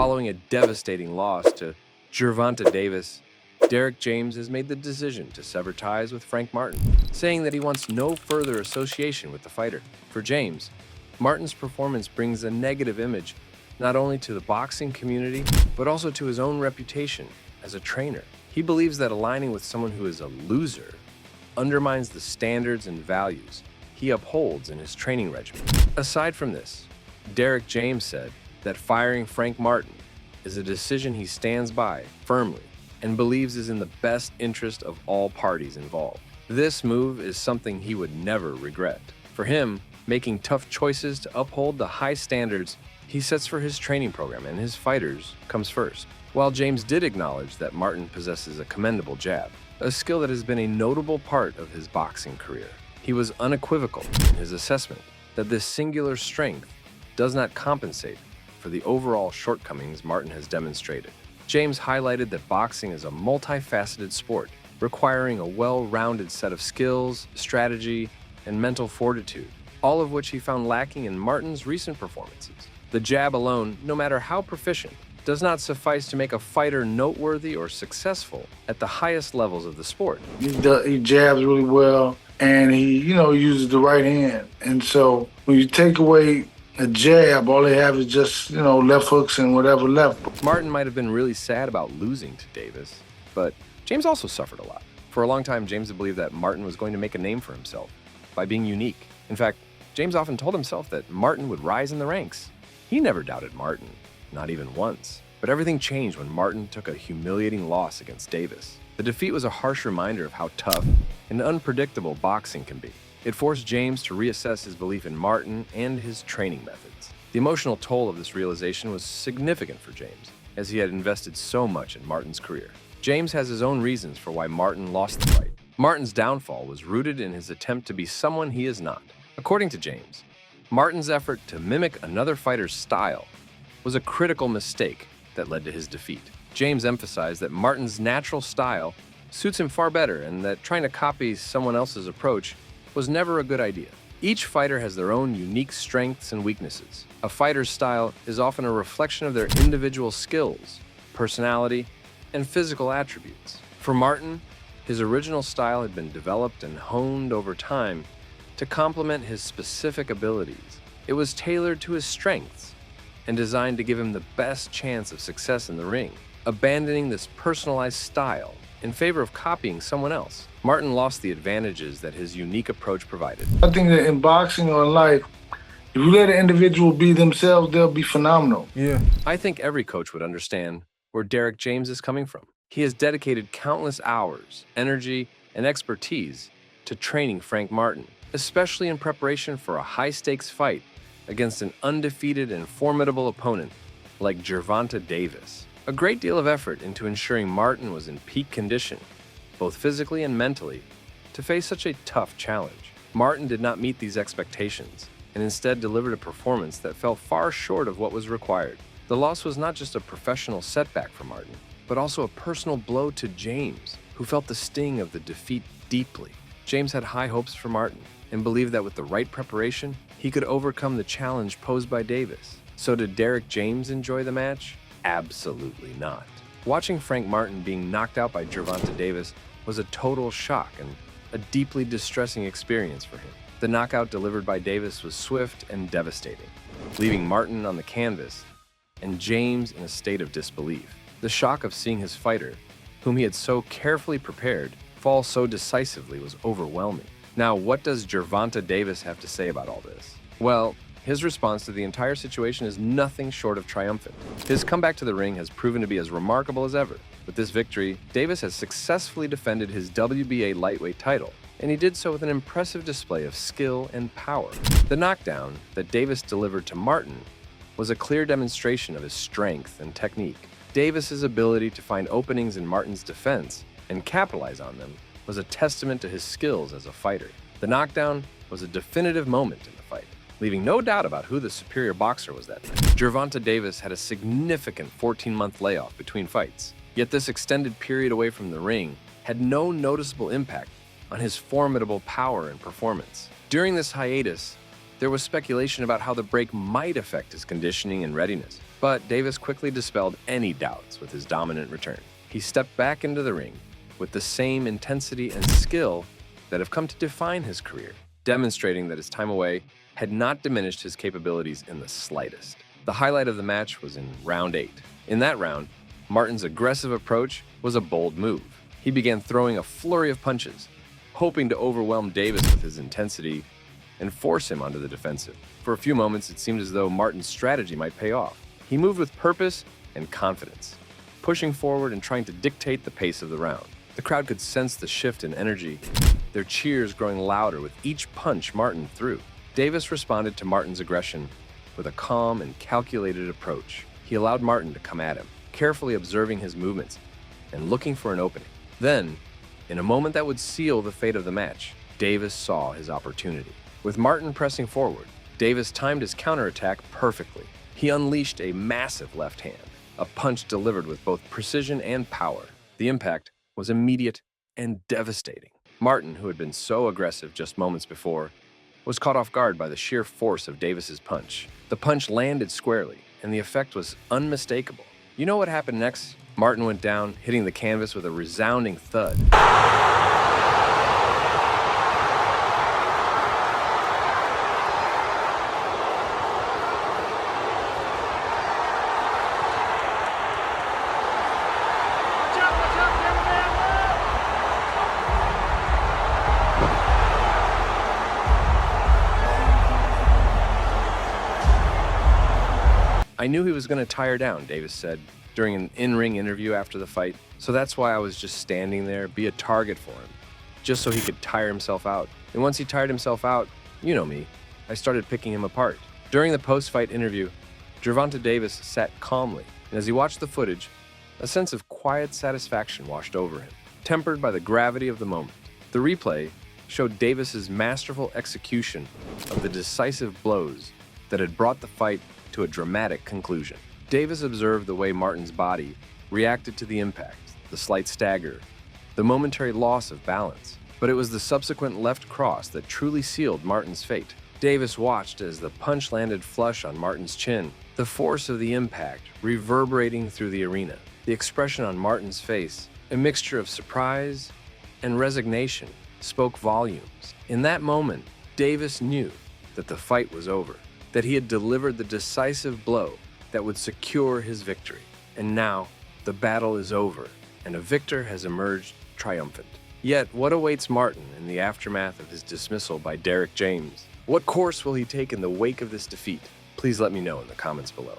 Following a devastating loss to Gervonta Davis, Derrick James has made the decision to sever ties with Frank Martin, saying that he wants no further association with the fighter. For James, Martin's performance brings a negative image not only to the boxing community, but also to his own reputation as a trainer. He believes that aligning with someone who is a loser undermines the standards and values he upholds in his training regimen. Aside from this, Derrick James said that firing Frank Martin is a decision he stands by firmly and believes is in the best interest of all parties involved. This move is something he would never regret. For him, making tough choices to uphold the high standards he sets for his training program and his fighters comes first. While James did acknowledge that Martin possesses a commendable jab, a skill that has been a notable part of his boxing career, he was unequivocal in his assessment that this singular strength does not compensate for the overall shortcomings Martin has demonstrated. James highlighted that boxing is a multifaceted sport, requiring a well-rounded set of skills, strategy, and mental fortitude, all of which he found lacking in Martin's recent performances. The jab alone, no matter how proficient, does not suffice to make a fighter noteworthy or successful at the highest levels of the sport. He jabs really well, and he uses the right hand. And so when you take away a jab, all they have is just, left hooks and whatever left. Martin might have been really sad about losing to Davis, but James also suffered a lot. For a long time, James had believed that Martin was going to make a name for himself by being unique. In fact, James often told himself that Martin would rise in the ranks. He never doubted Martin, not even once. But everything changed when Martin took a humiliating loss against Davis. The defeat was a harsh reminder of how tough and unpredictable boxing can be. It forced James to reassess his belief in Martin and his training methods. The emotional toll of this realization was significant for James, as he had invested so much in Martin's career. James has his own reasons for why Martin lost the fight. Martin's downfall was rooted in his attempt to be someone he is not. According to James, Martin's effort to mimic another fighter's style was a critical mistake that led to his defeat. James emphasized that Martin's natural style suits him far better and that trying to copy someone else's approach was never a good idea. Each fighter has their own unique strengths and weaknesses. A fighter's style is often a reflection of their individual skills, personality, and physical attributes. For Martin, his original style had been developed and honed over time to complement his specific abilities. It was tailored to his strengths and designed to give him the best chance of success in the ring. Abandoning this personalized style in favor of copying someone else, Martin lost the advantages that his unique approach provided. I think that in boxing or in life, if you let an individual be themselves, they'll be phenomenal. Yeah. I think every coach would understand where Derrick James is coming from. He has dedicated countless hours, energy, and expertise to training Frank Martin, especially in preparation for a high-stakes fight against an undefeated and formidable opponent like Gervonta Davis. A great deal of effort into ensuring Martin was in peak condition, both physically and mentally, to face such a tough challenge. Martin did not meet these expectations and instead delivered a performance that fell far short of what was required. The loss was not just a professional setback for Martin, but also a personal blow to James, who felt the sting of the defeat deeply. James had high hopes for Martin and believed that with the right preparation, he could overcome the challenge posed by Davis. So did Derrick James enjoy the match? Absolutely not. Watching Frank Martin being knocked out by Gervonta Davis was a total shock and a deeply distressing experience for him. The knockout delivered by Davis was swift and devastating, leaving Martin on the canvas and James in a state of disbelief. The shock of seeing his fighter, whom he had so carefully prepared, fall so decisively was overwhelming. Now, what does Gervonta Davis have to say about all this? Well, his response to the entire situation is nothing short of triumphant. His comeback to the ring has proven to be as remarkable as ever. With this victory, Davis has successfully defended his WBA lightweight title, and he did so with an impressive display of skill and power. The knockdown that Davis delivered to Martin was a clear demonstration of his strength and technique. Davis's ability to find openings in Martin's defense and capitalize on them was a testament to his skills as a fighter. The knockdown was a definitive moment in the fight, leaving no doubt about who the superior boxer was that night. Gervonta Davis had a significant 14-month layoff between fights, yet this extended period away from the ring had no noticeable impact on his formidable power and performance. During this hiatus, There was speculation about how the break might affect his conditioning and readiness, but Davis quickly dispelled any doubts with his dominant return. He stepped back into the ring with the same intensity and skill that have come to define his career, demonstrating that his time away had not diminished his capabilities in the slightest. The highlight of the match was in round 8. In that round, Martin's aggressive approach was a bold move. He began throwing a flurry of punches, hoping to overwhelm Davis with his intensity and force him onto the defensive. For a few moments, it seemed as though Martin's strategy might pay off. He moved with purpose and confidence, pushing forward and trying to dictate the pace of the round. The crowd could sense the shift in energy, their cheers growing louder with each punch Martin threw. Davis responded to Martin's aggression with a calm and calculated approach. He allowed Martin to come at him, carefully observing his movements and looking for an opening. Then, in a moment that would seal the fate of the match, Davis saw his opportunity. With Martin pressing forward, Davis timed his counterattack perfectly. He unleashed a massive left hand, a punch delivered with both precision and power. The impact was immediate and devastating. Martin, who had been so aggressive just moments before, was caught off guard by the sheer force of Davis's punch. The punch landed squarely, and the effect was unmistakable. You know what happened next? Martin went down, hitting the canvas with a resounding thud. I knew he was going to tire down, Davis said during an in-ring interview after the fight. So that's why I was just standing there, be a target for him, just so he could tire himself out. And once he tired himself out, you know me, I started picking him apart. During the post-fight interview, Gervonta Davis sat calmly, and as he watched the footage, a sense of quiet satisfaction washed over him, tempered by the gravity of the moment. The replay showed Davis's masterful execution of the decisive blows that had brought the fight to a dramatic conclusion. Davis observed the way Martin's body reacted to the impact, the slight stagger, the momentary loss of balance. But it was the subsequent left cross that truly sealed Martin's fate. Davis watched as the punch landed flush on Martin's chin, the force of the impact reverberating through the arena. The expression on Martin's face, a mixture of surprise and resignation, spoke volumes. In that moment, Davis knew that the fight was over, that he had delivered the decisive blow that would secure his victory. And now, the battle is over, and a victor has emerged triumphant. Yet, what awaits Martin in the aftermath of his dismissal by Derrick James? What course will he take in the wake of this defeat? Please let me know in the comments below.